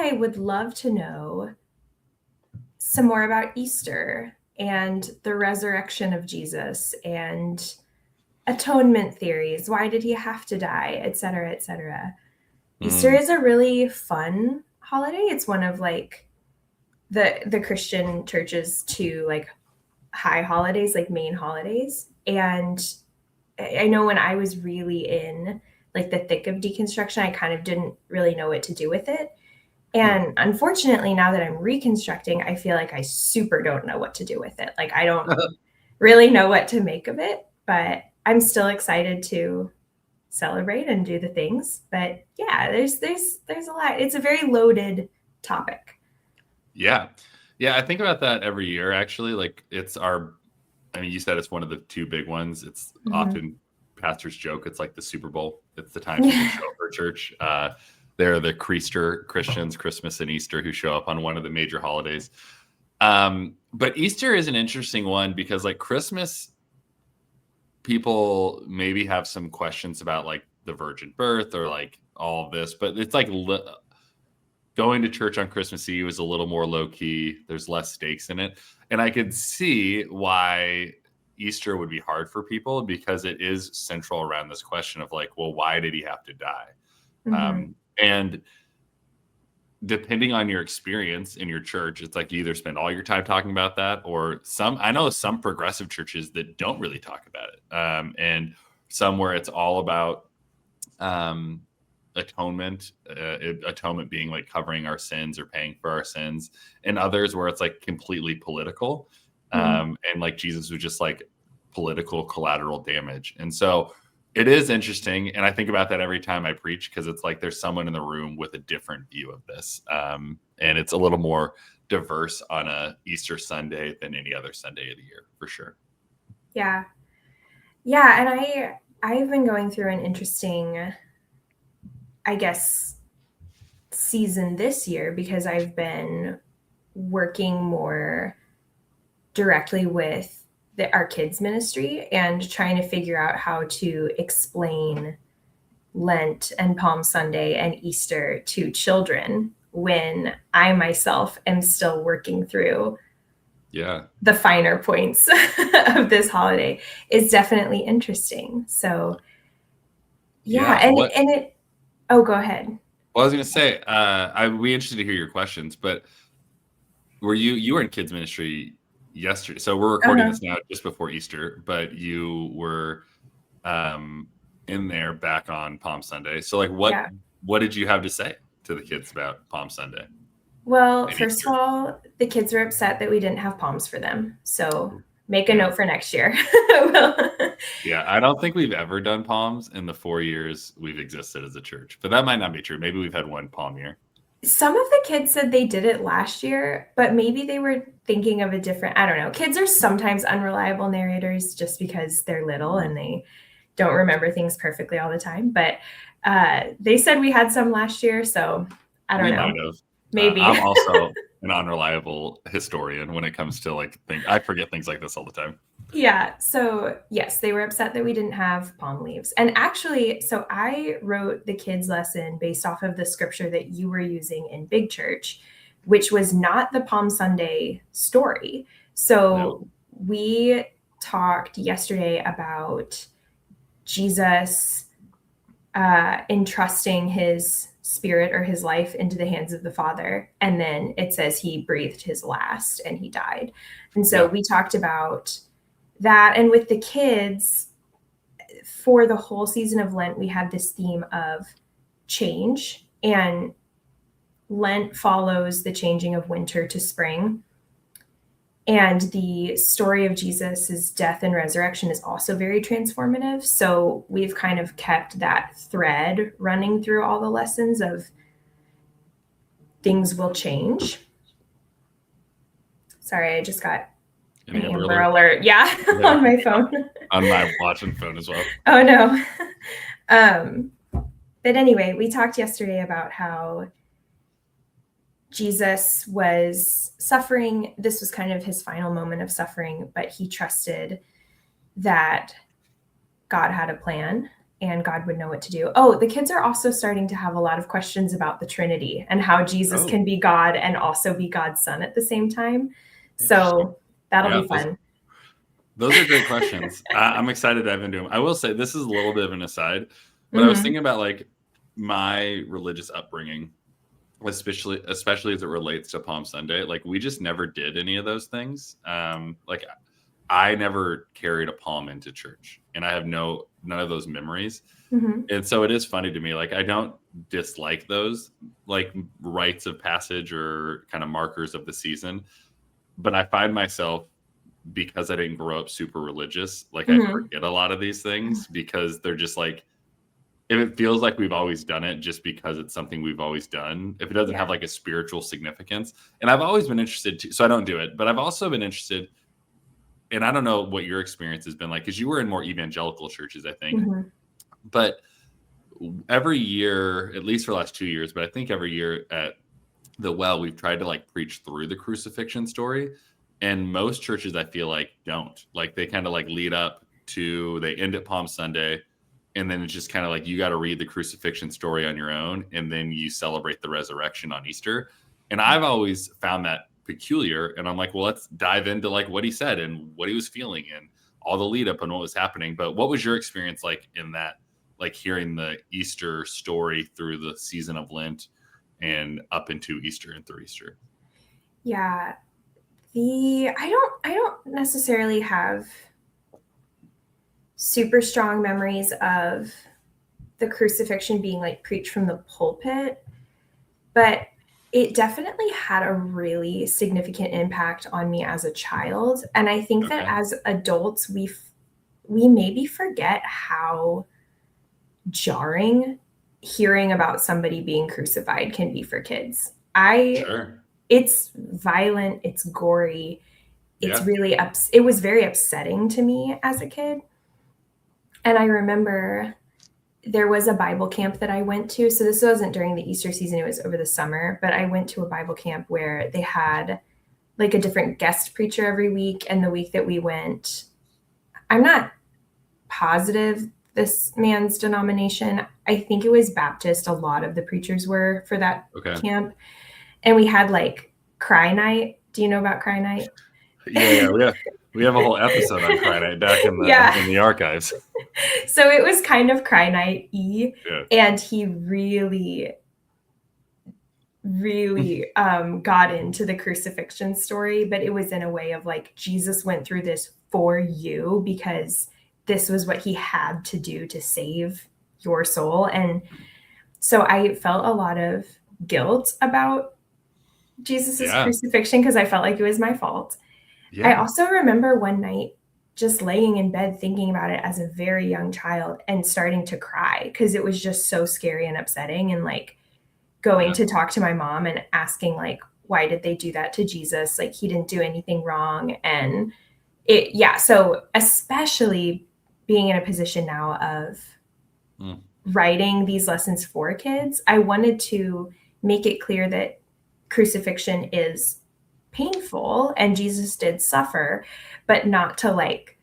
I would love to know some more about Easter and the resurrection of Jesus and atonement theories. Why did he have to die, et cetera, et cetera. Easter is a really fun holiday. It's one of like the Christian church's two like high holidays, like main holidays. And I know when I was really in like the thick of deconstruction, I kind of didn't really know what to do with it. And unfortunately, now that I'm reconstructing, I feel like I super don't know what to do with it. Like I don't really know what to make of it, but I'm still excited to celebrate and do the things. But yeah, there's a lot. It's a very loaded topic. Yeah. I think about that every year, actually. Like you said it's one of the two big ones. It's often pastors joke it's like the Super Bowl. It's the time people show up for church. They're the Creaster Christians, Christmas and Easter, who show up on one of the major holidays. But Easter is an interesting one because like Christmas, people maybe have some questions about like the virgin birth or like all of this, but it's like going to church on Christmas Eve is a little more low key. There's less stakes in it. And I could see why Easter would be hard for people because it is central around this question of like, well, why did he have to die? And depending on your experience in your church, it's like you either spend all your time talking about that or I know some progressive churches that don't really talk about it. And some where it's all about atonement being like covering our sins or paying for our sins, and others where it's like completely political. And like Jesus was just like political collateral damage. And so it is interesting. And I think about that every time I preach because it's like there's someone in the room with a different view of this. And it's a little more diverse on a Easter Sunday than any other Sunday of the year, for sure. Yeah. Yeah. And I've been going through an interesting, I guess, season this year because I've been working more directly with our kids ministry and trying to figure out how to explain Lent and Palm Sunday and Easter to children when I myself am still working through the finer points of this holiday. Is definitely interesting. So go ahead. Well, I was going to say, I'd be interested to hear your questions, but you were in kids ministry yesterday. So we're recording this now just before Easter, but you were in there back on Palm Sunday. So like what did you have to say to the kids about Palm Sunday? Well, first of all, the kids were upset that we didn't have palms for them. So make a note for next year. Yeah, I don't think we've ever done palms in the 4 years we've existed as a church, but that might not be true. Maybe we've had one palm year. Some of the kids said they did it last year, but maybe they were thinking of a different, I don't know. Kids are sometimes unreliable narrators just because they're little and they don't remember things perfectly all the time. But they said we had some last year, so I don't know. Might have. Maybe. I'm also an unreliable historian when it comes to like things. I forget things like this all the time. Yeah. So yes, they were upset that we didn't have palm leaves. And actually, so I wrote the kids' lesson based off of the scripture that you were using in Big Church, which was not the Palm Sunday story. So we talked yesterday about Jesus entrusting his spirit or his life into the hands of the Father. And then it says he breathed his last and he died. And so we talked about that. And with the kids, for the whole season of Lent, we had this theme of change. And Lent follows the changing of winter to spring. And the story of Jesus' death and resurrection is also very transformative. So we've kind of kept that thread running through all the lessons of things will change. Sorry, I just got an Amber alert. Yeah, on my phone. On my watch and phone as well. Oh, no. But anyway, we talked yesterday about how Jesus was suffering. This was kind of his final moment of suffering, but he trusted that God had a plan and God would know what to do. Oh, the kids are also starting to have a lot of questions about the Trinity and how Jesus can be God and also be God's son at the same time. So that'll be fun. Those are great questions. I'm excited to dive into them. I will say this is a little bit of an aside, but I was thinking about like my religious upbringing, especially as it relates to Palm Sunday. Like we just never did any of those things. Like I never carried a palm into church, and I have none of those memories. And so it is funny to me. Like I don't dislike those like rites of passage or kind of markers of the season, but I find myself, because I didn't grow up super religious, like I forget a lot of these things because they're just like, if it feels like we've always done it just because it's something we've always done, if it doesn't have like a spiritual significance. And I've always been interested so I don't do it, but I've also been interested, and I don't know what your experience has been like, because you were in more evangelical churches, I think. But every year, at least for the last 2 years, but I think every year at the Well, we've tried to like preach through the crucifixion story. And most churches, I feel like, don't. Like they kind of like lead up to, they end at Palm Sunday, and then it's just kind of like you got to read the crucifixion story on your own, and then you celebrate the resurrection on Easter. And I've always found that peculiar, and I'm like, well, let's dive into like what he said and what he was feeling and all the lead up and what was happening. But what was your experience like in that, like hearing the Easter story through the season of Lent and up into Easter and through Easter? Yeah. I don't necessarily have super strong memories of the crucifixion being like preached from the pulpit, but it definitely had a really significant impact on me as a child. And I think that as adults, we maybe forget how jarring hearing about somebody being crucified can be for kids. It's violent, it's gory, it's really it was very upsetting to me as a kid. And I remember there was a Bible camp that I went to. So this wasn't during the Easter season, it was over the summer, but I went to a Bible camp where they had like a different guest preacher every week. And the week that we went, I'm not positive this man's denomination, I think it was Baptist, a lot of the preachers were for that camp. And we had like Cry Night. Do you know about Cry Night? Yeah. We have a whole episode on Cry Night back in the archives. So it was kind of Cry Night-y, and he really got into the crucifixion story, but it was in a way of like, Jesus went through this for you because this was what he had to do to save your soul. And so I felt a lot of guilt about Jesus's crucifixion because I felt like it was my fault. I also remember one night just laying in bed thinking about it as a very young child and starting to cry because it was just so scary and upsetting, and like going to talk to my mom and asking like, why did they do that to Jesus? Like he didn't do anything wrong. And so especially being in a position now of writing these lessons for kids, I wanted to make it clear that crucifixion is painful and Jesus did suffer, but not to like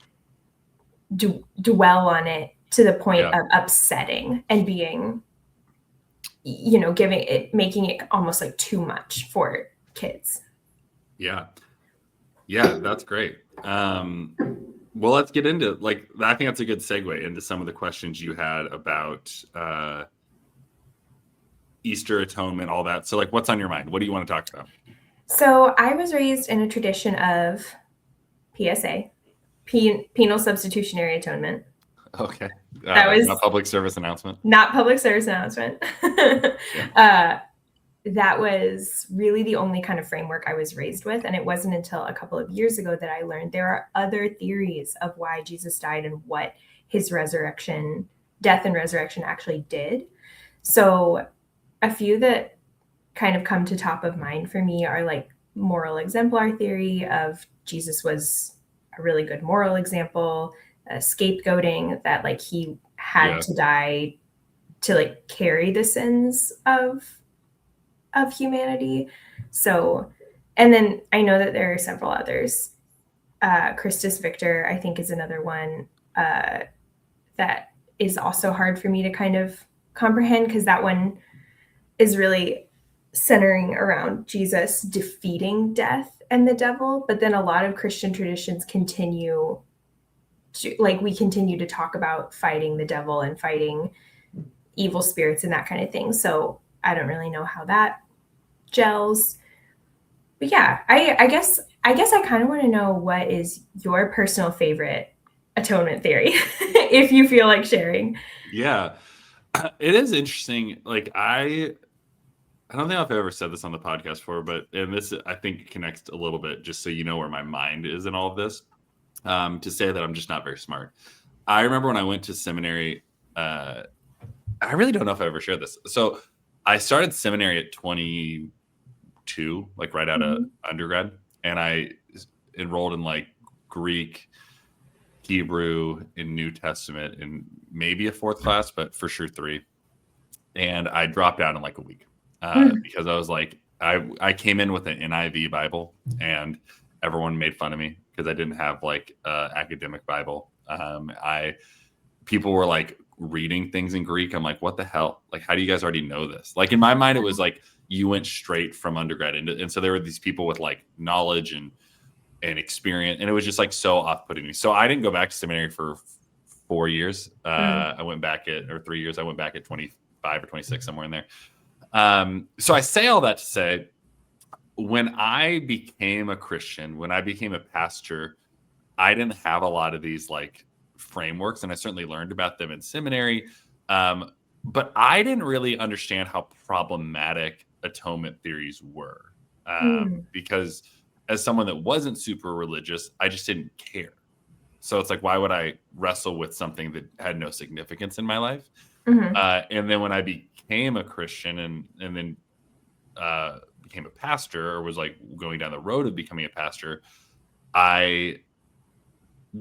dwell on it to the point of upsetting and being, making it almost like too much for kids. Yeah, that's great. Well, let's get into like, I think that's a good segue into some of the questions you had about Easter atonement, all that. So like, what's on your mind? What do you want to talk about? So I was raised in a tradition of PSA, penal substitutionary atonement. Okay. That was not public service announcement. Not public service announcement. That was really the only kind of framework I was raised with. And it wasn't until a couple of years ago that I learned there are other theories of why Jesus died and what his death and resurrection actually did. So a few that kind of come to top of mind for me are like moral exemplar theory of Jesus was a really good moral example, scapegoating, that like he had to die to like carry the sins of humanity. So, and then I know that there are several others. Christus Victor, I think, is another one that is also hard for me to kind of comprehend, because that one is really centering around Jesus defeating death and the devil. But then a lot of Christian traditions continue to, like, we continue to talk about fighting the devil and fighting evil spirits and that kind of thing. So I don't really know how that gels. But yeah, I guess I kind of want to know, what is your personal favorite atonement theory, if you feel like sharing. Yeah. It is interesting. Like I don't think I've ever said this on the podcast before, but and this I think connects a little bit, just so you know where my mind is in all of this. To say that I'm just not very smart. I remember when I went to seminary. I really don't know if I ever shared this. So I started seminary at 22, like right out of undergrad, and I enrolled in like Greek, Hebrew, and New Testament, and maybe a fourth class, but for sure three. And I dropped out in like a week because I was like, I came in with an NIV Bible, and everyone made fun of me because I didn't have like academic Bible. People were like reading things in Greek. I'm like, what the hell? Like, how do you guys already know this? Like in my mind, it was like you went straight from undergrad, and so there were these people with like knowledge and experience, and it was just like so off-putting me. So I didn't go back to seminary for 4 years. I went back or 3 years. I went back at 25 or 26, somewhere in there. So I say all that to say, when I became a Christian, when I became a pastor, I didn't have a lot of these like frameworks, and I certainly learned about them in seminary. But I didn't really understand how problematic atonement theories were, because as someone that wasn't super religious, I just didn't care. So it's like, why would I wrestle with something that had no significance in my life? And then when I became a Christian and then became a pastor, or was like going down the road of becoming a pastor, I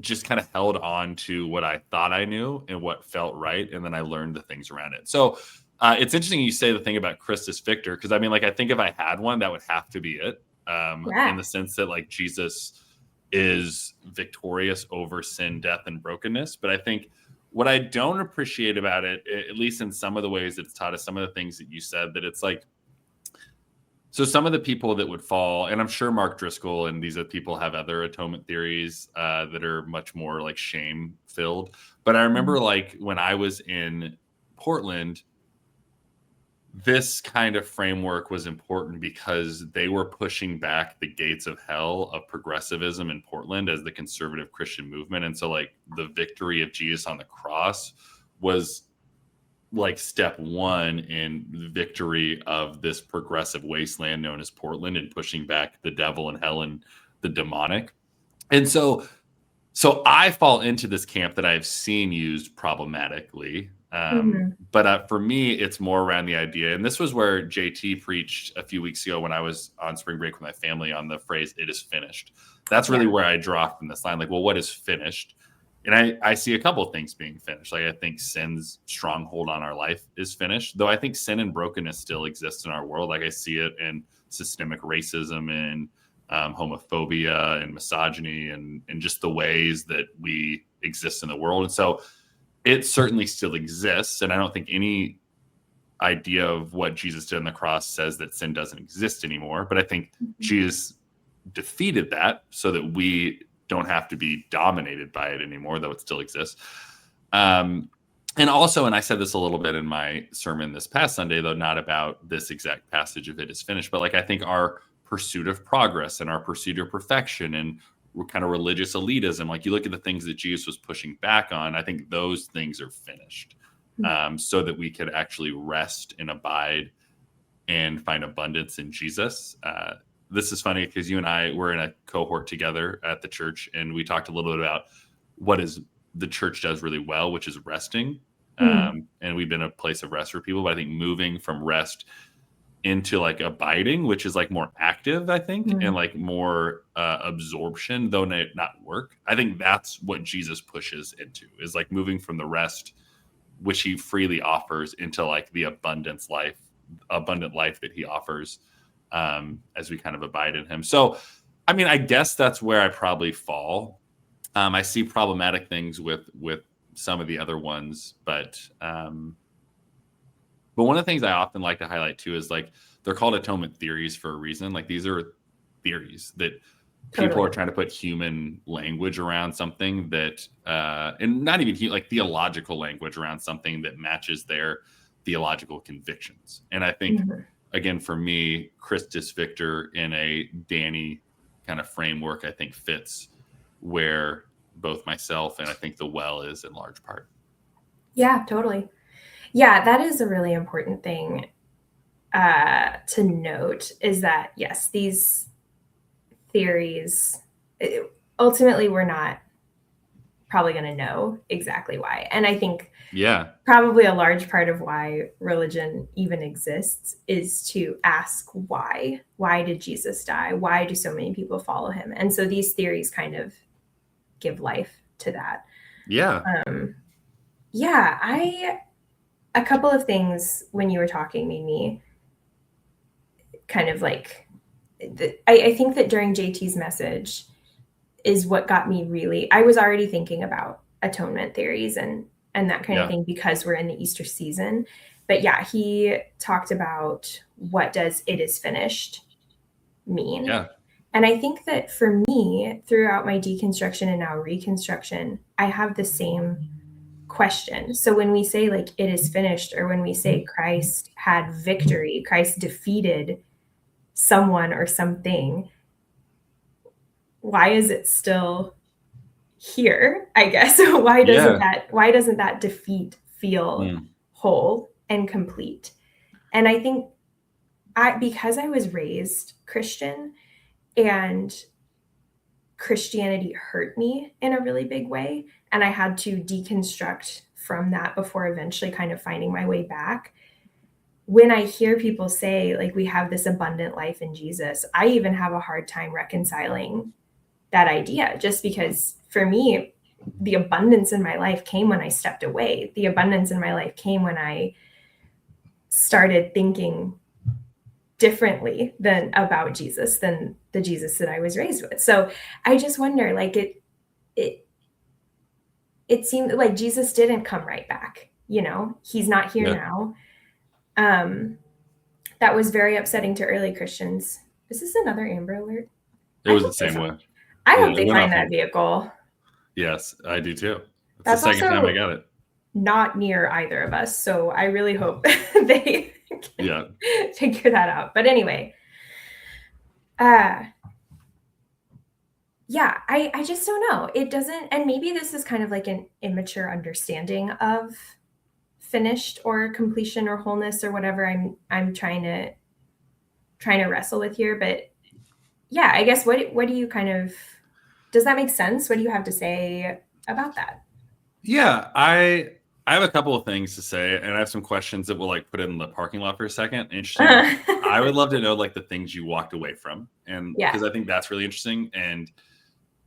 just kind of held on to what I thought I knew and what felt right. And then I learned the things around it. So it's interesting you say the thing about Christus Victor, because I mean, like, I think if I had one, that would have to be it. In the sense that like Jesus is victorious over sin, death, and brokenness. But I think what I don't appreciate about it, at least in some of the ways that it's taught us, some of the things that you said, that it's like, so some of the people that would fall, and I'm sure Mark Driscoll and these other people have other atonement theories that are much more like shame filled. But I remember like when I was in Portland, this kind of framework was important because they were pushing back the gates of hell of progressivism in Portland as the conservative Christian movement. And so like the victory of Jesus on the cross was like step one in the victory of this progressive wasteland known as Portland, and pushing back the devil and hell and the demonic. And so I fall into this camp that I've seen used problematically. But for me, it's more around the idea. And this was where JT preached a few weeks ago when I was on spring break with my family, on the phrase, "It is finished." That's really where I draw from this line. Like, well, what is finished? And I see a couple of things being finished. Like, I think sin's stronghold on our life is finished, though I think sin and brokenness still exists in our world. Like, I see it in systemic racism and homophobia and misogyny and just the ways that we exist in the world. And so it certainly still exists. And I don't think any idea of what Jesus did on the cross says that sin doesn't exist anymore. But I think Jesus defeated that so that we don't have to be dominated by it anymore, though it still exists. And also, and I said this a little bit in my sermon this past Sunday, though not about this exact passage of "It is finished," but like, I think our pursuit of progress and our pursuit of perfection and kind of religious elitism, like you look at the things that Jesus was pushing back on, I think those things are finished, so that we could actually rest and abide and find abundance in Jesus. This is funny because you and I were in a cohort together at the church, and we talked a little bit about what is the church does really well, which is resting. And we've been a place of rest for people, but I think moving from rest into like abiding, which is like more active, I think, and like more absorption, though not work. I think that's what Jesus pushes into, is like moving from the rest, which he freely offers, into like the abundant life that he offers as we kind of abide in him. So, I mean, I guess that's where I probably fall. I see problematic things with some of the other ones, but one of the things I often like to highlight too is like they're called atonement theories for a reason. Like these are theories that people are trying to put human language around something that, and not even like theological language around something that matches their theological convictions. And I think, again, for me, Christus Victor in a Danny kind of framework, I think fits where both myself and I think the well is in large part. Yeah, totally. Yeah, that is a really important thing to note, is that, yes, these theories, ultimately, we're not probably going to know exactly why. And I think probably a large part of why religion even exists is to ask why. Why did Jesus die? Why do so many people follow him? And so these theories kind of give life to that. Yeah. A couple of things when you were talking made me kind of like, I think that during JT's message is what got me really, I was already thinking about atonement theories and that kind of thing because we're in the Easter season. But yeah, he talked about what does "it is finished" mean. Yeah. And I think that for me, throughout my deconstruction and now reconstruction, I have the same question. So when we say like "it is finished," or when we say Christ had victory, Christ defeated someone or something, why is it still here, I guess? Why doesn't that defeat feel whole and complete? And I think because I was raised Christian and Christianity hurt me in a really big way, and I had to deconstruct from that before eventually kind of finding my way back. When I hear people say, like, we have this abundant life in Jesus, I even have a hard time reconciling that idea, just because for me, the abundance in my life came when I stepped away. The abundance in my life came when I started thinking differently about Jesus than the Jesus that I was raised with. So I just wonder, like, it seemed like Jesus didn't come right back. You know, he's not here now. That was very upsetting to early Christians. Is this another Amber Alert? It was the same way. I hope they find that vehicle. Yes, I do too. That's the second time I got it. Not near either of us, so I really hope they can figure that out. But anyway, I just don't know. It doesn't, and maybe this is kind of like an immature understanding of finished or completion or wholeness or whatever I'm trying to wrestle with here. But yeah, I guess what do you kind of, does that make sense? What do you have to say about that? Yeah, I have a couple of things to say, and I have some questions that we'll like put in the parking lot for a second. Interesting. I would love to know like the things you walked away from, and because I think that's really interesting, and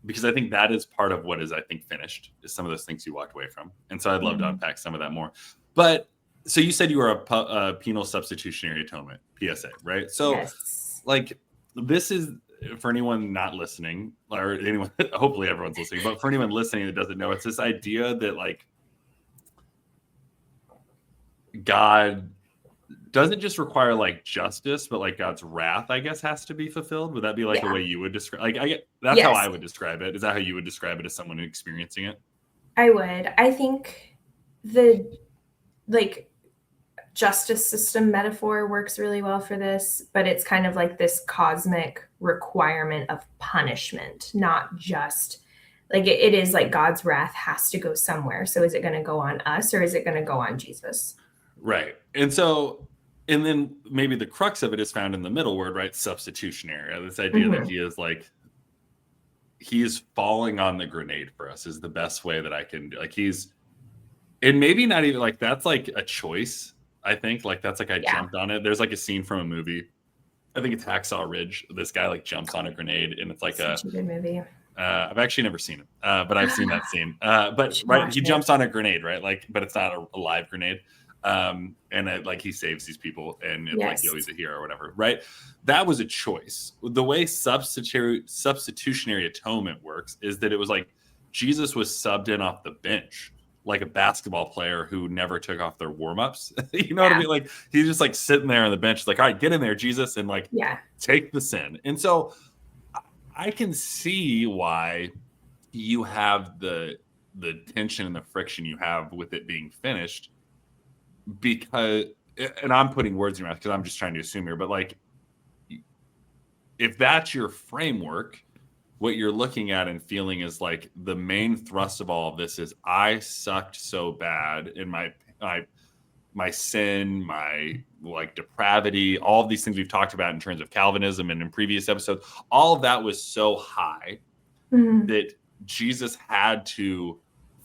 because I think that is part of what is, I think, finished, is some of those things you walked away from. And so I'd love to unpack some of that more. But so you said you were a penal substitutionary atonement, PSA, right? So like this is, for anyone not listening, or anyone, hopefully everyone's listening, but for anyone listening that doesn't know, it's this idea that like God doesn't just require like justice, but like God's wrath, I guess, has to be fulfilled. Would that be like a way you would describe? Like, that's how I would describe it. Is that how you would describe it as someone experiencing it? I would. I think the like justice system metaphor works really well for this, but it's kind of like this cosmic requirement of punishment, not just like it is like God's wrath has to go somewhere. So is it going to go on us or is it going to go on Jesus? Right. And so, and then maybe the crux of it is found in the middle word, right? Substitutionary. This idea that he is like, he is falling on the grenade for us is the best way that I can do. Like and maybe not even like, that's like a choice. I think like, that's like, I jumped on it. There's like a scene from a movie. I think it's Hacksaw Ridge. This guy like jumps on a grenade and it's like such a good movie. I've actually never seen it, but I've seen that scene. But right, he jumps on a grenade, right? Like, but it's not a live grenade. And like he saves these people, and it's like, yo, he's a hero or whatever, right? That was a choice. The way substitutionary atonement works is that it was like Jesus was subbed in off the bench. like a basketball player who never took off their warm-ups. You know what I mean? Like he's just like sitting there on the bench, like, all right, get in there, Jesus, and like take the sin. And so I can see why you have the tension and the friction you have with it being finished, because, and I'm putting words in your mouth because I'm just trying to assume here, but like if that's your framework, what you're looking at and feeling is like the main thrust of all of this is I sucked so bad in my sin, my like depravity, all of these things we've talked about in terms of Calvinism and in previous episodes, all of that was so high that Jesus had to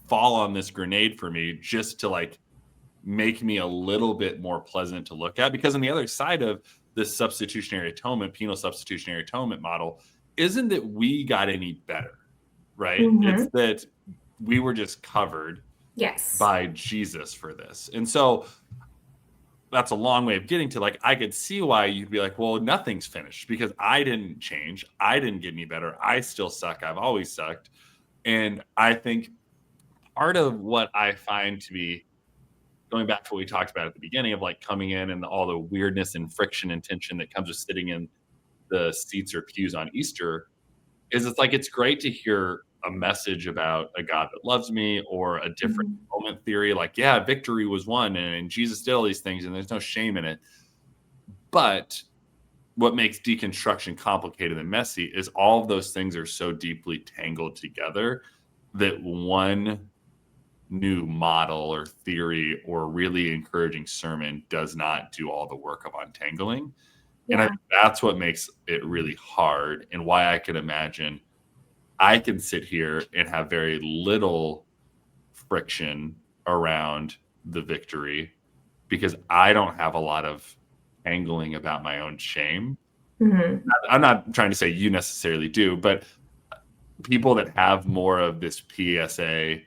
fall on this grenade for me just to like make me a little bit more pleasant to look at. Because on the other side of this substitutionary atonement, penal substitutionary atonement model, isn't that we got any better, right? It's that we were just covered by Jesus for this. And so that's a long way of getting to like, I could see why you'd be like, well, nothing's finished because I didn't change. I didn't get any better. I still suck. I've always sucked. And I think part of what I find to be, going back to what we talked about at the beginning of like coming in and all the weirdness and friction and tension that comes with sitting in the seats or pews on Easter, is it's like, it's great to hear a message about a God that loves me or a different moment theory. Like, yeah, victory was won and Jesus did all these things and there's no shame in it. But what makes deconstruction complicated and messy is all of those things are so deeply tangled together that one new model or theory or really encouraging sermon does not do all the work of untangling. And I think that's what makes it really hard, and why I can imagine I can sit here and have very little friction around the victory because I don't have a lot of angling about my own shame. I'm not trying to say you necessarily do, but people that have more of this PSA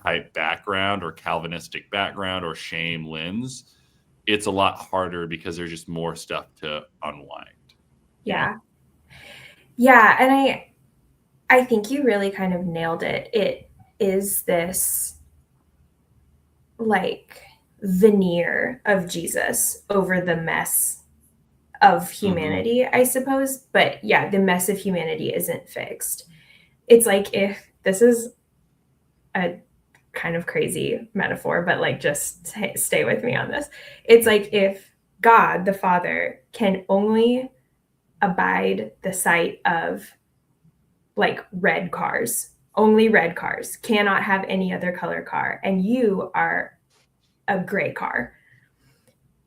type background or Calvinistic background or shame lens, it's a lot harder because there's just more stuff to unwind. Yeah. Yeah. And I think you really kind of nailed it. It is this like veneer of Jesus over the mess of humanity, I suppose. But yeah, the mess of humanity isn't fixed. It's like, if this is a kind of crazy metaphor, but like just stay with me on this. It's like if God, the Father, can only abide the sight of like red cars, only red cars, cannot have any other color car, and you are a gray car.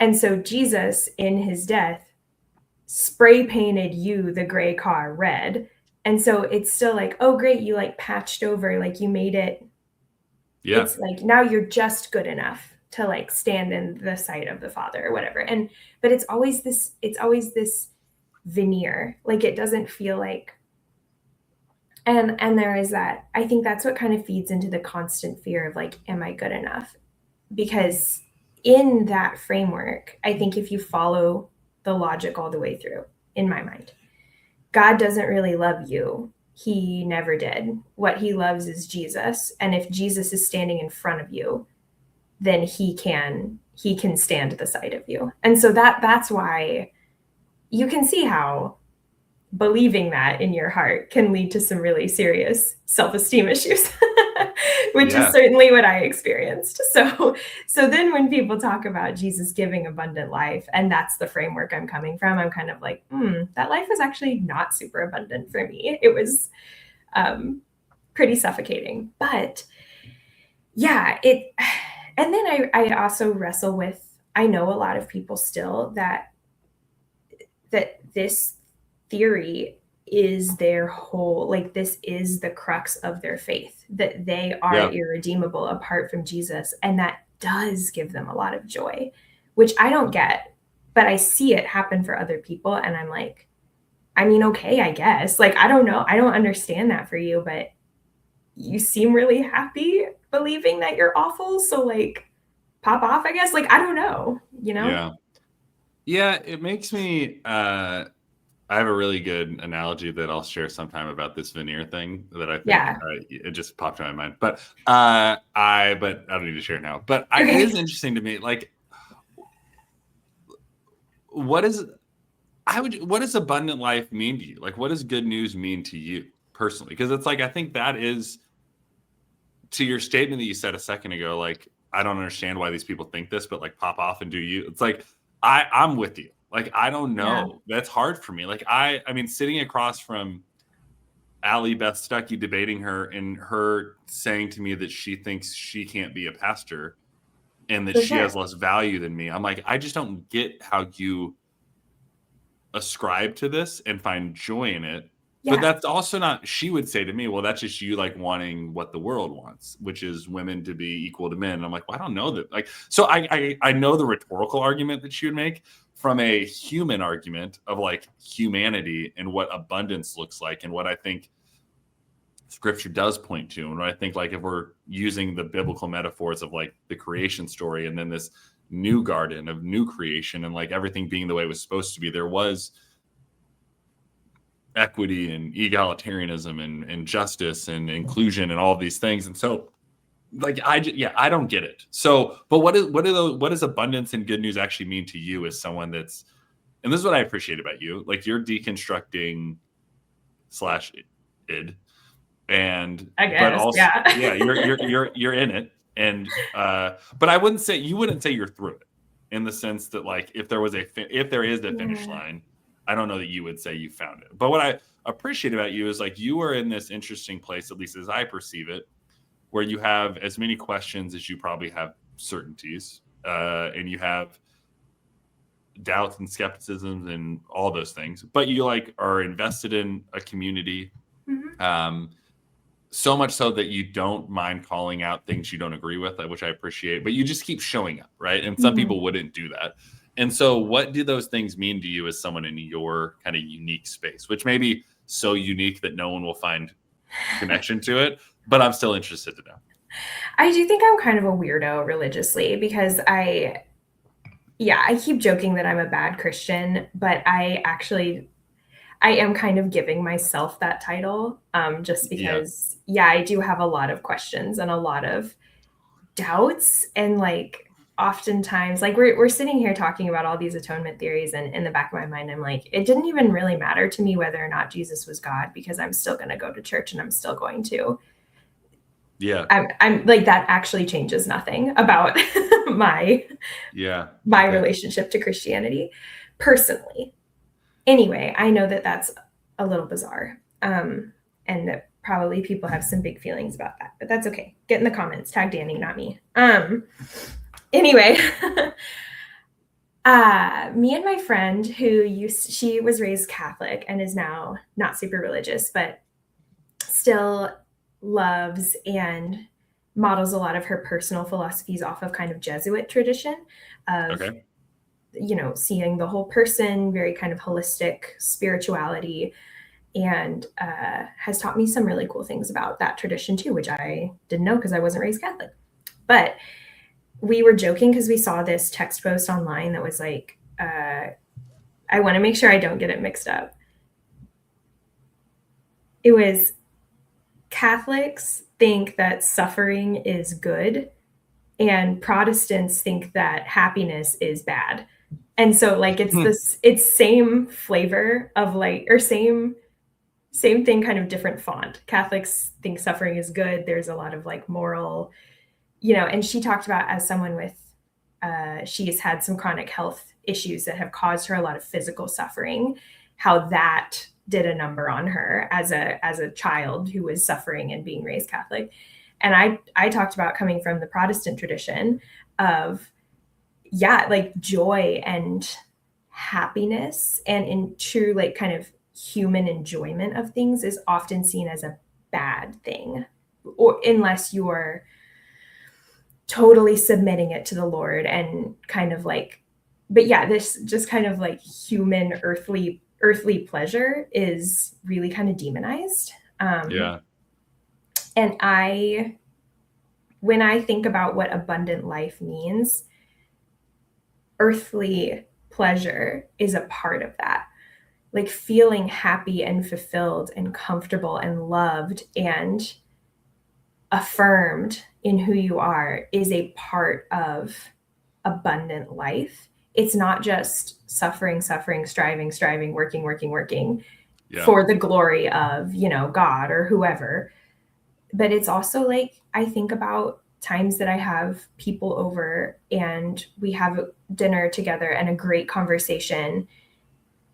And so Jesus, in his death, spray painted you, the gray car, red. And so it's still like, oh, great, you like patched over, like you made it. Yeah. It's like now you're just good enough to like stand in the sight of the Father or whatever. But it's always this veneer. Like it doesn't feel like, and there is that, I think that's what kind of feeds into the constant fear of like, am I good enough? Because in that framework, I think if you follow the logic all the way through, in my mind, God doesn't really love you. He never did. What he loves is Jesus. And if Jesus is standing in front of you, then he can stand at the side of you. And so that's why you can see how believing that in your heart can lead to some really serious self-esteem issues, which is certainly what I experienced. So then when people talk about Jesus giving abundant life, and that's the framework I'm coming from, I'm kind of like, that life was actually not super abundant for me. It was pretty suffocating. But yeah, and then I also wrestle with, I know a lot of people still that this theory is their whole, like this is the crux of their faith, that they are irredeemable apart from Jesus. And that does give them a lot of joy, which I don't get, but I see it happen for other people. And I'm like, I mean, okay, I guess, like, I don't know. I don't understand that for you, but you seem really happy believing that you're awful. So like pop off, I guess. Like, I don't know, you know? Yeah. Yeah. It makes me, I have a really good analogy that I'll share sometime about this veneer thing that I think Yeah. it just popped in my mind. But but I don't need to share it now. But it Okay. is interesting to me, like, what is what does abundant life mean to you? Like, what does good news mean to you personally? Because it's like, I think that is, to your statement that you said a second ago, like, I don't understand why these people think this, but like, pop off and do you. It's like, I'm with you. Like, I don't Yeah. know. That's hard for me. Like, I mean, sitting across from Allie Beth Stuckey, debating her, and her saying to me that she thinks she can't be a pastor and that For she sure. has less value than me. I'm like, I just don't get how you ascribe to this and find joy in it. But Yeah. that's also not, she would say to me, well, that's just you like wanting what the world wants, which is women to be equal to men. And I'm like, well, I don't know that. Like, so I know the rhetorical argument that she would make from a human argument of like humanity and what abundance looks like, and what I think scripture does point to. And I think, like, if we're using the biblical metaphors of like the creation story and then this new garden of new creation and like everything being the way it was supposed to be, there was equity and egalitarianism and justice and inclusion and all of these things. And so, like, I don't get it. So, but what does abundance and good news actually mean to you as someone that's, and this is what I appreciate about you, like, you're deconstructing slash id, and I but guess. also, Yeah. yeah, you're in it. And but I wouldn't say, you wouldn't say you're through it, in the sense that, like, if there is a finish Yeah. line, I don't know that you would say you found it. But what I appreciate about you is, like, you are in this interesting place, at least as I perceive it, where you have as many questions as you probably have certainties, and you have doubts and skepticisms and all those things, but you, like, are invested in a community, Mhm. um, so much so that you don't mind calling out things you don't agree with, which I appreciate, but you just keep showing up, right? And some Mhm. people wouldn't do that. And so, what do those things mean to you as someone in your kind of unique space, which may be so unique that no one will find connection to it? But I'm still interested to know. I do think I'm kind of a weirdo religiously because I keep joking that I'm a bad Christian, but I am kind of giving myself that title, just Yeah. because, yeah, I do have a lot of questions and a lot of doubts. And like, oftentimes, like, we're sitting here talking about all these atonement theories, and in the back of my mind, I'm like, it didn't even really matter to me whether or not Jesus was God, because I'm still going to go to church and I'm still going to. Yeah. I'm like, that actually changes nothing about my Yeah. my Okay. relationship to Christianity personally. Anyway, I know that that's a little bizarre, and that probably people have some big feelings about that, but that's okay. Get in the comments, tag Danny, not me. Anyway, me and my friend she was raised Catholic and is now not super religious, but still loves and models a lot of her personal philosophies off of kind of Jesuit tradition of, Okay. seeing the whole person, very kind of holistic spirituality, and has taught me some really cool things about that tradition too, which I didn't know because I wasn't raised Catholic. But we were joking because we saw this text post online that was like, I want to make sure I don't get it mixed up. It was, Catholics think that suffering is good, and Protestants think that happiness is bad. And so, like, it's same flavor of, like, or same thing, kind of different font. Catholics think suffering is good. There's a lot of like moral, and she talked about, as someone with, she's had some chronic health issues that have caused her a lot of physical suffering, how that did a number on her as a child who was suffering and being raised Catholic. And I talked about coming from the Protestant tradition of, yeah, like joy and happiness and in true, like, kind of human enjoyment of things is often seen as a bad thing, or unless you're totally submitting it to the Lord and kind of like, but yeah, this just kind of like human earthly pleasure is really kind of demonized. Yeah. And when I think about what abundant life means, earthly pleasure is a part of that. like feeling happy and fulfilled and comfortable and loved and affirmed in who you are is a part of abundant life. It's not just suffering, suffering, striving, striving, working, working, working for the glory of, God or whoever. But it's also like, I think about times that I have people over and we have dinner together and a great conversation.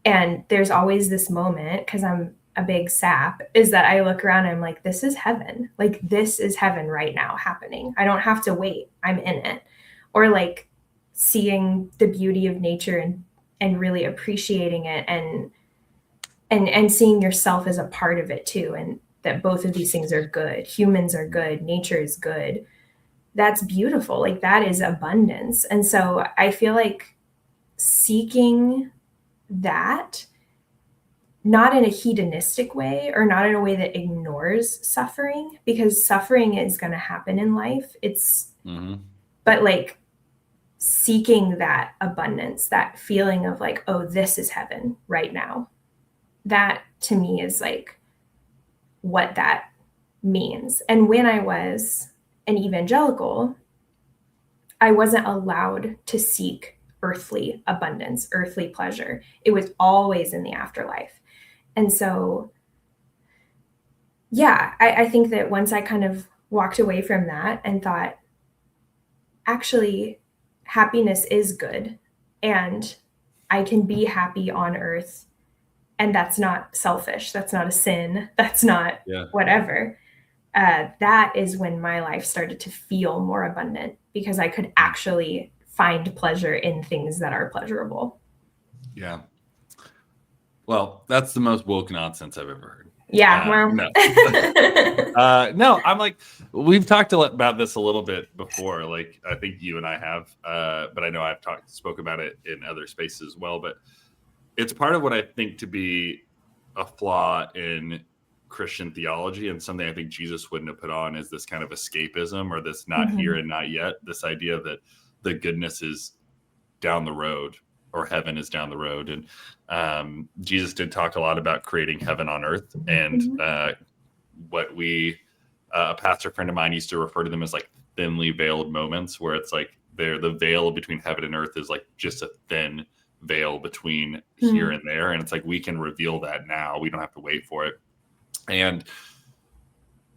And there's always this moment, because I'm a big sap, is that I look around and I'm like, this is heaven. Like, this is heaven right now happening. I don't have to wait. I'm in it. Or like seeing the beauty of nature and really appreciating it and seeing yourself as a part of it too. And that both of these things are good. Humans are good. Nature is good. That's beautiful. Like, that is abundance. And so I feel like seeking that, not in a hedonistic way or not in a way that ignores suffering, because suffering is going to happen in life. But like seeking that abundance, that feeling of like, oh, this is heaven right now. That to me is like what that means. And when I was an evangelical, I wasn't allowed to seek earthly abundance, earthly pleasure. It was always in the afterlife. And so, yeah, I think that once I kind of walked away from that and thought, actually, happiness is good and I can be happy on earth. And that's not selfish. That's not a sin. That's not whatever. That is when my life started to feel more abundant, because I could actually find pleasure in things that are pleasurable. Yeah. Well, that's the most woke nonsense I've ever heard. Yeah. Well, no, I'm like, we've talked about this a little bit before. Like, I think you and I have, but I know I've spoke about it in other spaces as well. But it's part of what I think to be a flaw in Christian theology, and something I think Jesus wouldn't have put on, is this kind of escapism, or this not here and not yet. This idea that the goodness is down the road, or heaven is down the road. And Jesus did talk a lot about creating heaven on earth. And what a pastor friend of mine used to refer to them as like thinly veiled moments, where it's like the veil between heaven and earth is like just a thin veil between here and there. And it's like, we can reveal that now. We don't have to wait for it. And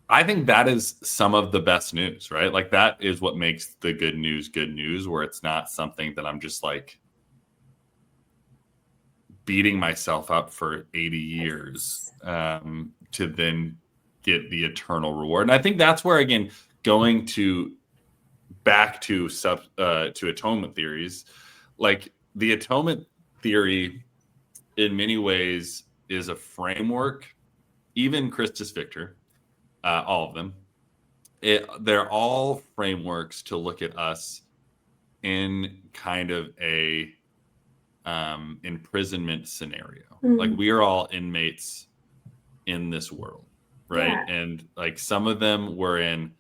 I think that is some of the best news, right? Like, that is what makes the good news, where it's not something that I'm just like beating myself up for 80 years to then get the eternal reward. And I think that's where, again, going back to atonement theories, like the atonement theory in many ways is a framework. Even Christus Victor, all of them, they're all frameworks to look at us in kind of a imprisonment scenario. Like, we are all inmates in this world, right? Yeah. And like, some of them were in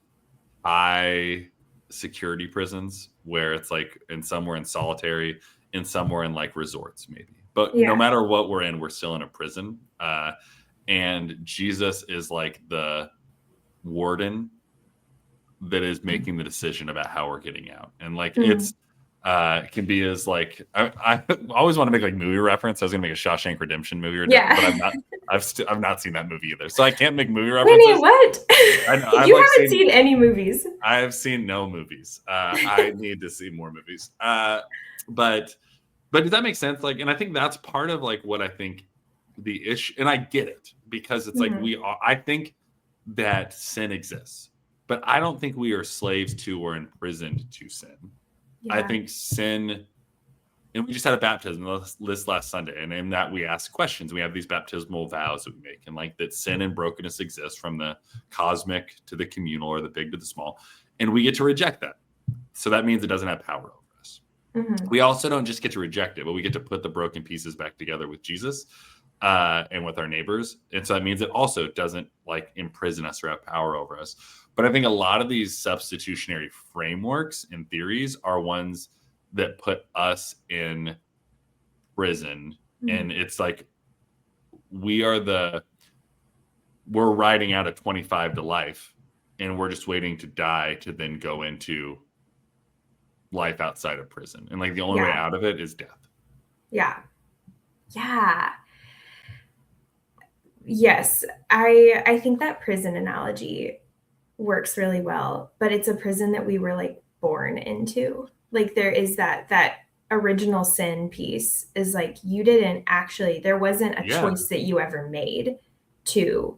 high security prisons, where it's like, and some were in solitary, and some were in like resorts maybe. But no matter what we're in, we're still in a prison. And Jesus is like the warden that is making the decision about how we're getting out. And like, it can be as like, I always want to make like movie reference. I was gonna make a Shawshank Redemption movie, but I'm not. I've not seen that movie either, so I can't make movie references. Wait, what? I know, you haven't seen any movies. I've seen no movies. I need to see more movies. But does that make sense? Like, and I think that's part of like what I think the issue, and I get it, because it's like, I think that sin exists, but I don't think we are slaves to or imprisoned to sin. Yeah. I think sin, and we just had a baptism this last Sunday, and in that we ask questions. We have these baptismal vows that we make, and like that sin and brokenness exist, from the cosmic to the communal, or the big to the small, and we get to reject that. So that means it doesn't have power over us. We also don't just get to reject it, but we get to put the broken pieces back together with Jesus and with our neighbors. And so that means it also doesn't like imprison us or have power over us. But I think a lot of these substitutionary frameworks and theories are ones that put us in prison. And it's like, we're riding out a 25 to life, and we're just waiting to die to then go into life outside of prison. And like the only way out of it is death. Yeah. Yeah. Yes. I think that prison analogy works really well, but it's a prison that we were like born into. Like there is that original sin piece is like you didn't actually, there wasn't a choice that you ever made to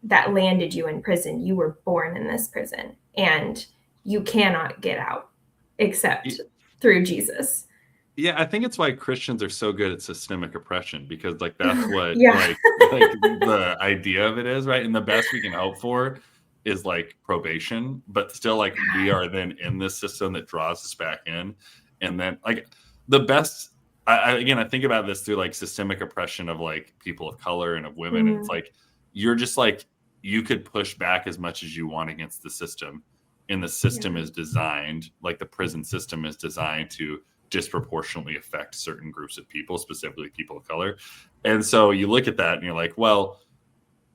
that landed you in prison. You were born in this prison and you cannot get out except through Jesus. Yeah, I think it's why Christians are so good at systemic oppression, because like that's what Yeah. like the idea of it is, right? And the best we can hope for is like probation, but still like we are then in this system that draws us back in. And then like the best again, I think about this through like systemic oppression of like people of color and of women. And it's like you're just like you could push back as much as you want against the system. And the system is designed, like the prison system is designed to disproportionately affect certain groups of people, specifically people of color. And so you look at that and you're like, well,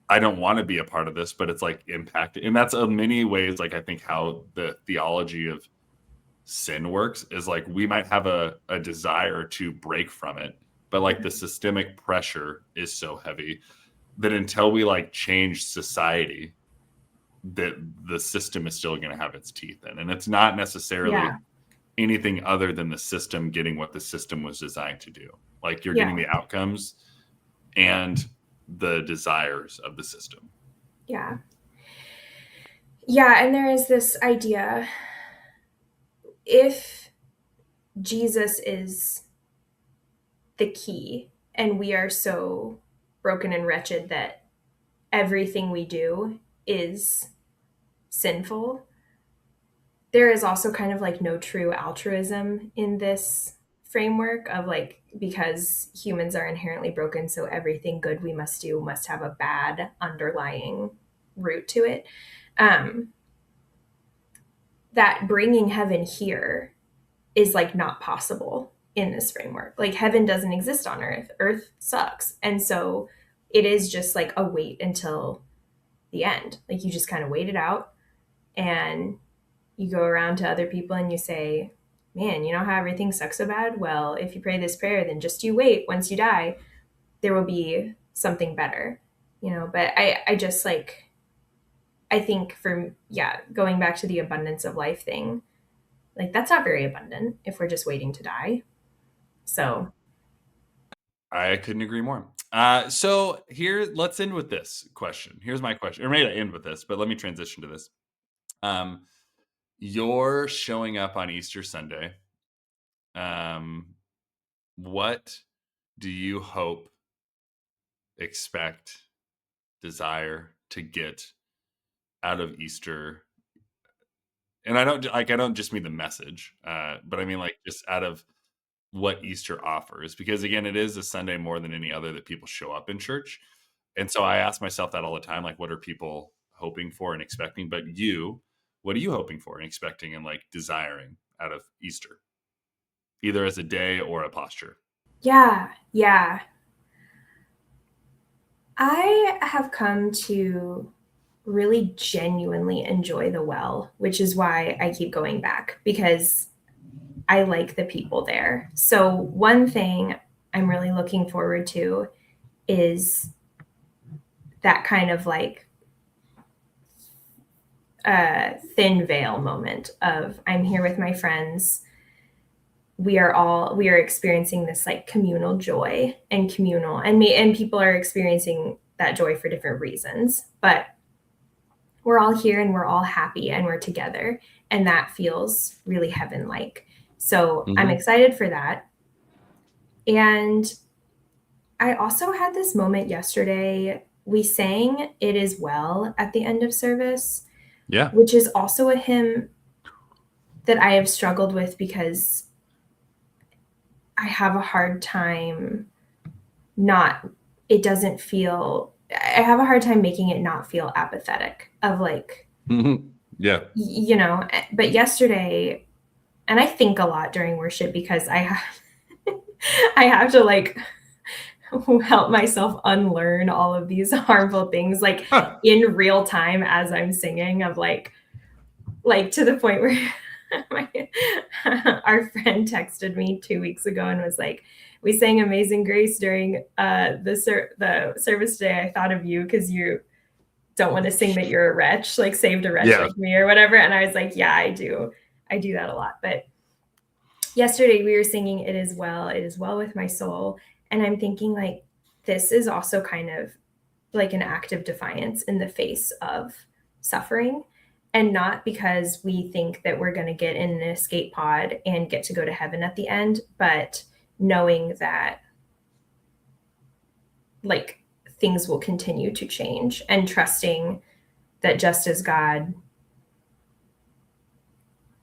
I don't want to be a part of this, but it's like impacted. And that's in many ways, like I think how the theology of sin works is like we might have a desire to break from it, but like the systemic pressure is so heavy that until we like change society, that the system is still going to have its teeth in. And it's not necessarily anything other than the system getting what the system was designed to do. Like you're getting the outcomes and the desires of the system. Yeah. Yeah. And there is this idea, if Jesus is the key and we are so broken and wretched that everything we do is sinful, there is also kind of like no true altruism in this framework of like, because humans are inherently broken, so everything good we must do must have a bad underlying root to it. That bringing heaven here is like not possible in this framework. Like heaven doesn't exist on earth. Earth sucks. And so it is just like a wait until the end. Like you just kind of wait it out and you go around to other people and you say, man, you know how everything sucks so bad? Well, if you pray this prayer, then just you wait. Once you die, there will be something better, you know? But I just like, I think going back to the abundance of life thing, like that's not very abundant if we're just waiting to die. So I couldn't agree more. So here, let's end with this question. Here's my question, or maybe I end with this, but let me transition to this. You're showing up on Easter Sunday. What do you hope, expect, desire to get out of Easter? And I don't just mean the message, but I mean like just out of what Easter offers, because again, it is a Sunday more than any other that people show up in church. And so I ask myself that all the time, like, what are people hoping for and expecting? But what are you hoping for and expecting and like desiring out of Easter, either as a day or a posture? yeah. I have come to really genuinely enjoy the well, which is why I keep going back, because I like the people there. So one thing I'm really looking forward to is that kind of like thin veil moment of I'm here with my friends. We are experiencing this like communal joy and people are experiencing that joy for different reasons, but we're all here and we're all happy and we're together, and that feels really heaven-like. So I'm excited for that. And I also had this moment yesterday. We sang "It Is Well" at the end of service, which is also a hymn that I have struggled with because I have a hard time I have a hard time making it not feel apathetic of like, you know, but yesterday, and I think a lot during worship because I have to like help myself unlearn all of these harmful things, like in real time as I'm singing, of like to the point where our friend texted me 2 weeks ago and was like, we sang Amazing Grace during the service today. I thought of you because you don't want to sing that you're a wretch, like saved a wretch like me or whatever. And I was like, yeah, I do that a lot. But yesterday we were singing it is well with my soul. And I'm thinking, like, this is also kind of like an act of defiance in the face of suffering. And not because we think that we're going to get in an escape pod and get to go to heaven at the end, but knowing that, like, things will continue to change, and trusting that just as God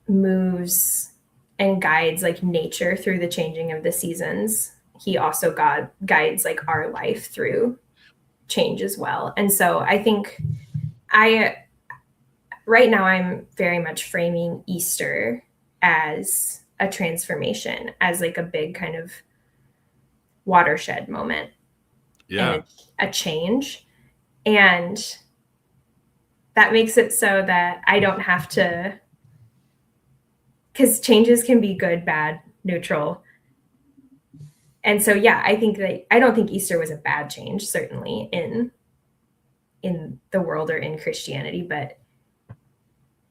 moves and guides like nature through the changing of the seasons, he also guides like our life through change as well. And so I think right now I'm very much framing Easter as a transformation, as like a big kind of watershed moment. And a change. And that makes it so that I don't have to, because changes can be good, bad, neutral. And so, yeah, I don't think Easter was a bad change, certainly in the world or in Christianity, but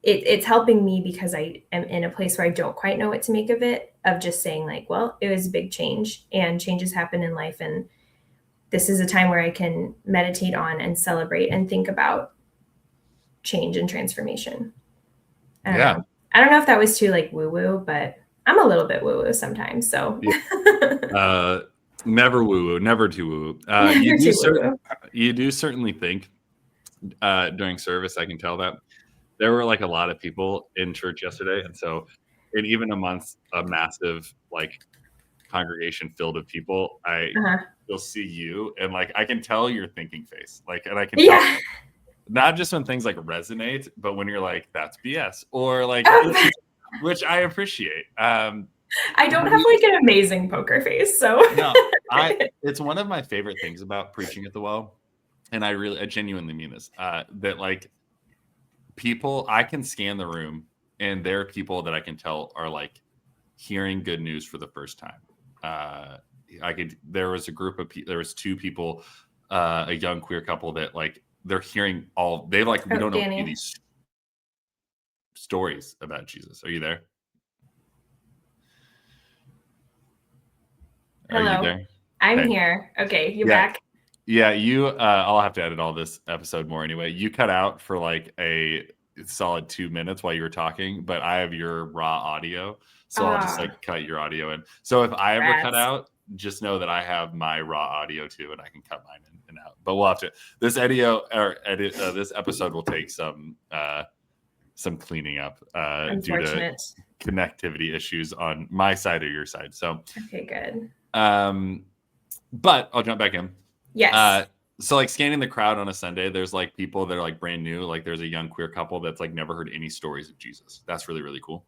it's helping me because I am in a place where I don't quite know what to make of it, of just saying like, well, it was a big change, and changes happen in life. And this is a time where I can meditate on and celebrate and think about change and transformation. I don't know if that was too like woo-woo, but I'm a little bit woo-woo sometimes. So never woo-woo, never too woo-woo. You do certainly think during service, I can tell that there were like a lot of people in church yesterday. And so, and even amongst a massive like congregation filled with people, you'll see you, and like I can tell your thinking face, like, and I can tell not just when things like resonate, but when you're like, that's BS, or like, which I appreciate. I don't have like an amazing poker face, so no, it's one of my favorite things about preaching at the Well, and I genuinely mean this, that like people, I can scan the room, and there are people that I can tell are like hearing good news for the first time. There was a group of people, there was 2 people, a young queer couple that like they're hearing we don't know any of these stories about Jesus. Are you there? Hello. Are you there? I'm here. Okay, you're back. Yeah, I'll have to edit all this episode more anyway. You cut out for like a solid 2 minutes while you were talking, but I have your raw audio, so I'll just like cut your audio in. So if I ever cut out, just know that I have my raw audio too, and I can cut mine in and out. But we'll have to. This episode will take some cleaning up due to connectivity issues on my side or your side. So okay, good. But I'll jump back in. Yes. So like scanning the crowd on a Sunday, there's like people that are like brand new. Like there's a young queer couple that's like never heard any stories of Jesus. That's really, really cool.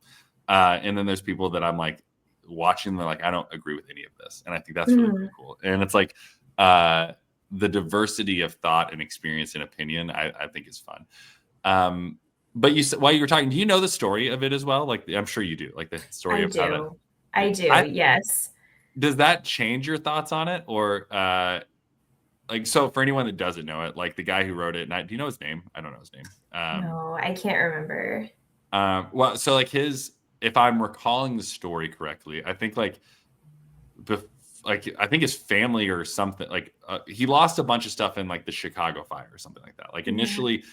And then there's people that I'm like watching, they're like, I don't agree with any of this. And I think that's really, really cool. And it's like the diversity of thought and experience and opinion, I think is fun. But while you were talking, do you know the story of it as well? Like I'm sure you do, like the story of how that. I do, yes. Does that change your thoughts on it? Or like, so for anyone that doesn't know it, like the guy who wrote it, do you know his name? I don't know his name. No, I can't remember. Well, so like if I'm recalling the story correctly, I think like I think his family or something, like he lost a bunch of stuff in like the Chicago fire or something like that. Like initially,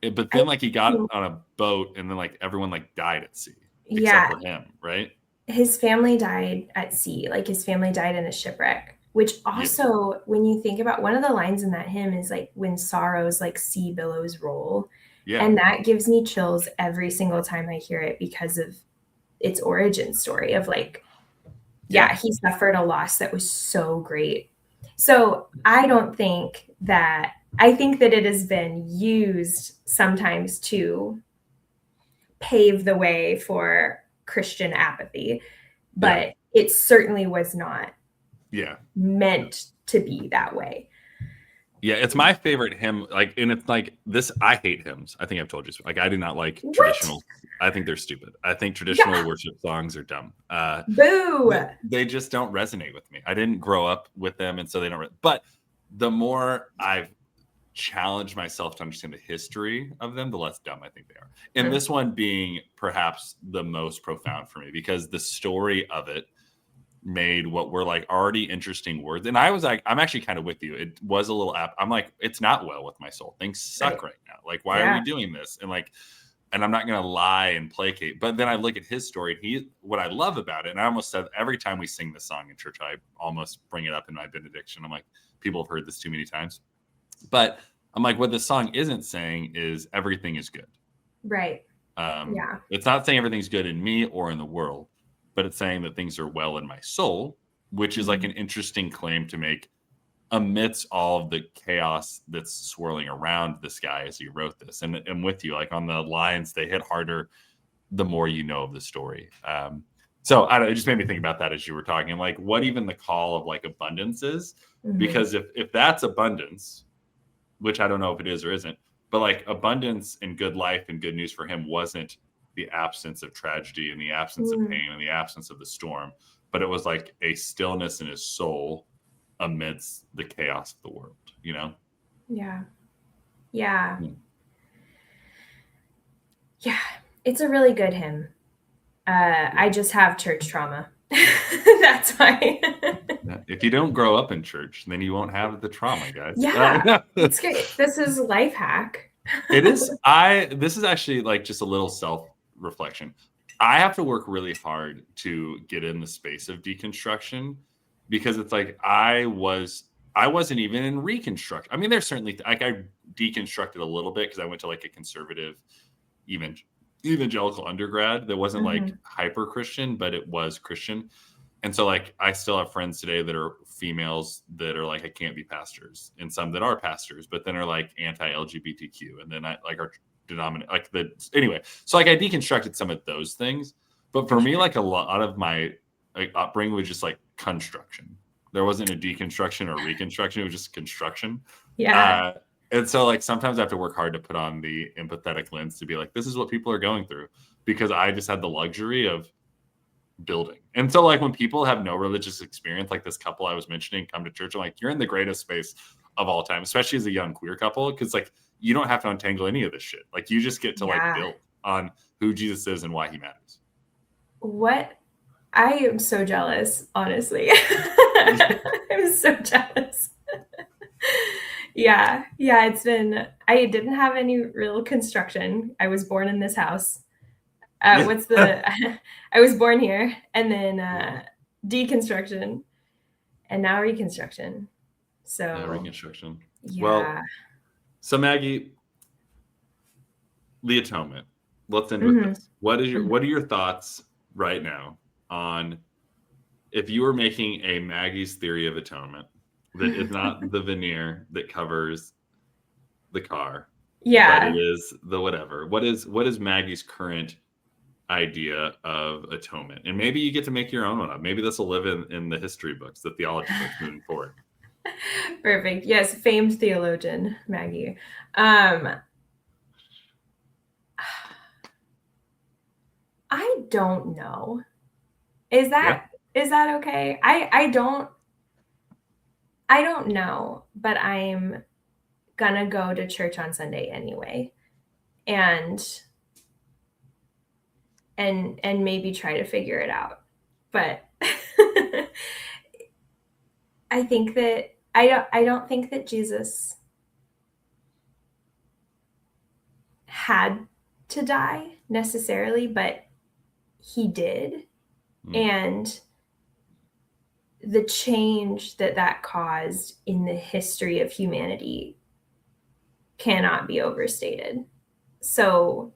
but then like he got on a boat, and then like everyone like died at sea except for him, right? His family died at sea. Like his family died in a shipwreck. Which also, when you think about, one of the lines in that hymn is like, when sorrows like sea billows roll. Yeah. And that gives me chills every single time I hear it, because of its origin story of like, he suffered a loss that was so great. So I think that it has been used sometimes to pave the way for Christian apathy, but it certainly was not meant to be that way. Yeah, it's my favorite hymn. Like, and it's like this. I hate hymns. I think I've told you. Like, I do not like What? traditional. I think they're stupid. I think traditional Yeah. worship songs are dumb. Boo. They just don't resonate with me. I didn't grow up with them, and so they don't. But the more I've challenged myself to understand the history of them, the less dumb I think they are. And this one being perhaps the most profound for me because the story of it made what were like already interesting words. And I was like, I'm actually kind of with you. It was a little I'm like, it's not well with my soul. Things suck right now. Like, why are we doing this? And like, and I'm not going to lie and placate. But then I look at his story. And what I love about it, and I almost said every time we sing this song in church, I almost bring it up in my benediction. I'm like, people have heard this too many times. But I'm like, what the song isn't saying is everything is good. Right. It's not saying everything's good in me or in the world, but it's saying that things are well in my soul, which is like an interesting claim to make amidst all of the chaos that's swirling around this guy as he wrote this. And with you, like on the lines, they hit harder the more you know of the story. So I don't know, it just made me think about that as you were talking, like what even the call of like abundance is, because if that's abundance, which I don't know if it is or isn't, but like abundance and good life and good news for him wasn't the absence of tragedy and the absence of pain and the absence of the storm, but it was like a stillness in his soul amidst the chaos of the world, you know? Yeah. It's a really good hymn. I just have church trauma. That's why. If you don't grow up in church, then you won't have the trauma, guys. Yeah, it's great. This is life hack. It is. This is actually like just a little self-reflection. I have to work really hard to get in the space of deconstruction because it's like I wasn't even in reconstruction. I mean, there's certainly like I deconstructed a little bit because I went to like a conservative evangelical undergrad that wasn't like hyper Christian, but it was Christian. And so like I still have friends today that are females that are like I can't be pastors, and some that are pastors, but then are like anti-LGBTQ, and then I like are denominate like the anyway. So like I deconstructed some of those things, but for me, like a lot of my like upbringing was just like construction. There wasn't a deconstruction or reconstruction; it was just construction. Yeah. And so like sometimes I have to work hard to put on the empathetic lens to be like, this is what people are going through, because I just had the luxury of building. And so like when people have no religious experience, like this couple I was mentioning come to church, I'm like, you're in the greatest space of all time, especially as a young queer couple, because like you don't have to untangle any of this shit. Like you just get to like build on who Jesus is and why he matters. What? I am so jealous, honestly. I'm so jealous. Yeah, it's been, I didn't have any real construction. I was born in this house. I was born here, and then deconstruction, and now reconstruction. So reconstruction. Yeah. Well, so Maggie, the atonement. Let's end with this. What are your thoughts right now on if you were making a Maggie's theory of atonement that is not the veneer that covers the car, but it is the whatever. What is Maggie's current idea of atonement? And maybe you get to make your own one up. Maybe this will live in the history books, the theology books moving forward. Perfect. Yes, famed theologian Maggie. I don't know. Is that okay? I don't know, but I'm gonna go to church on Sunday anyway, and maybe try to figure it out. But I think that I don't think that Jesus had to die necessarily, but he did. And the change that caused in the history of humanity cannot be overstated. So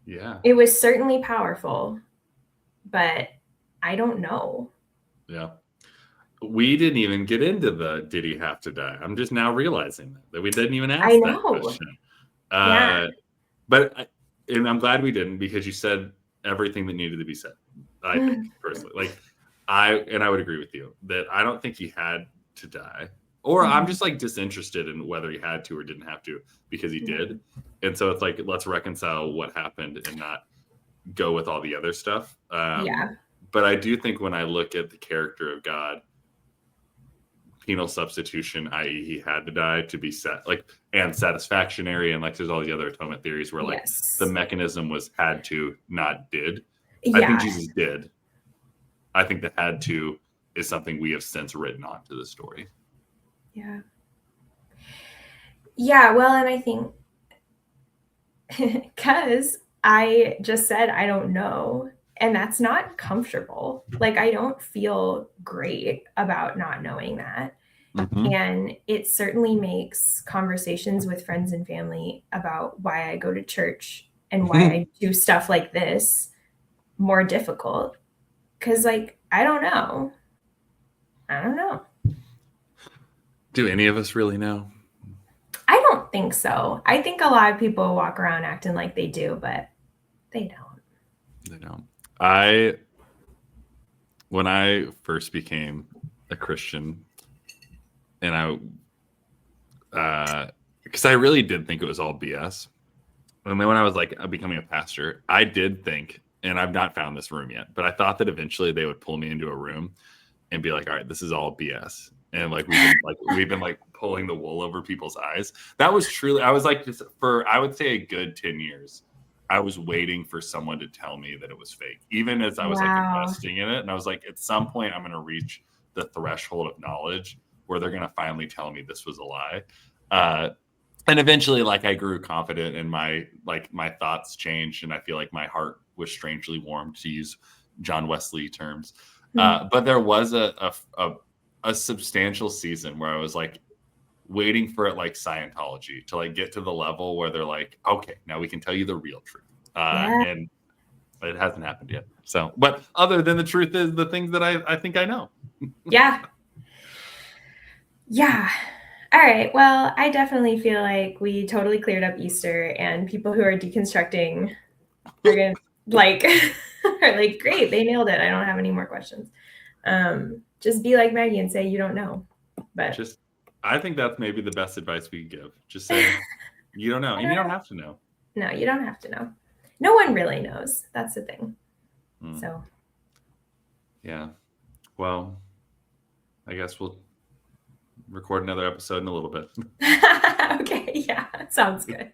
it was certainly powerful, but I don't know. Yeah. We didn't even get into the did he have to die? I'm just now realizing that we didn't even ask that question. But and I'm glad we didn't, because you said everything that needed to be said. I think personally, like I would agree with you that I don't think he had to die. Or I'm just like disinterested in whether he had to or didn't have to because he did. And so it's like, let's reconcile what happened and not go with all the other stuff. Yeah. But I do think when I look at the character of God, penal substitution, i.e., he had to die to be set, like, and satisfactionary, and like there's all the other atonement theories where like the mechanism was had to, not did. I think Jesus did. I think the had to is something we have since written onto the story. Yeah. Yeah, well, and I think because I just said I don't know, and that's not comfortable. Like, I don't feel great about not knowing that. And it certainly makes conversations with friends and family about why I go to church and why I do stuff like this more difficult. Because, like, I don't know. I don't know. Do any of us really know? I don't think so. I think a lot of people walk around acting like they do, but they don't. They don't. When I first became a Christian, and because I really did think it was all BS. And then when I was like becoming a pastor, I did think, and I've not found this room yet, but I thought that eventually they would pull me into a room and be like, all right, this is all BS. And like we've been like pulling the wool over people's eyes. That was truly, I was like, just for, I would say a good 10 years, I was waiting for someone to tell me that it was fake, even as I was like investing in it. And I was like, at some point I'm going to reach the threshold of knowledge where they're going to finally tell me this was a lie. And eventually, like, I grew confident, and my thoughts changed, and I feel like my heart was strangely warmed, to use John Wesley terms. But there was a substantial season where I was like waiting for it, like Scientology, to like get to the level where they're like, okay, now we can tell you the real truth. And it hasn't happened yet. So, but other than the truth is the things that I think I know. Yeah. All right. Well, I definitely feel like we totally cleared up Easter, and people who are deconstructing are going to like, are like, great, they nailed it. I don't have any more questions. Just be like Maggie and say you don't know. But I think that's maybe the best advice we can give. Just say you don't know, and you don't have to know. No, you don't have to know. No one really knows. That's the thing. So. Yeah. Well, I guess we'll record another episode in a little bit. Okay. Yeah. Sounds good.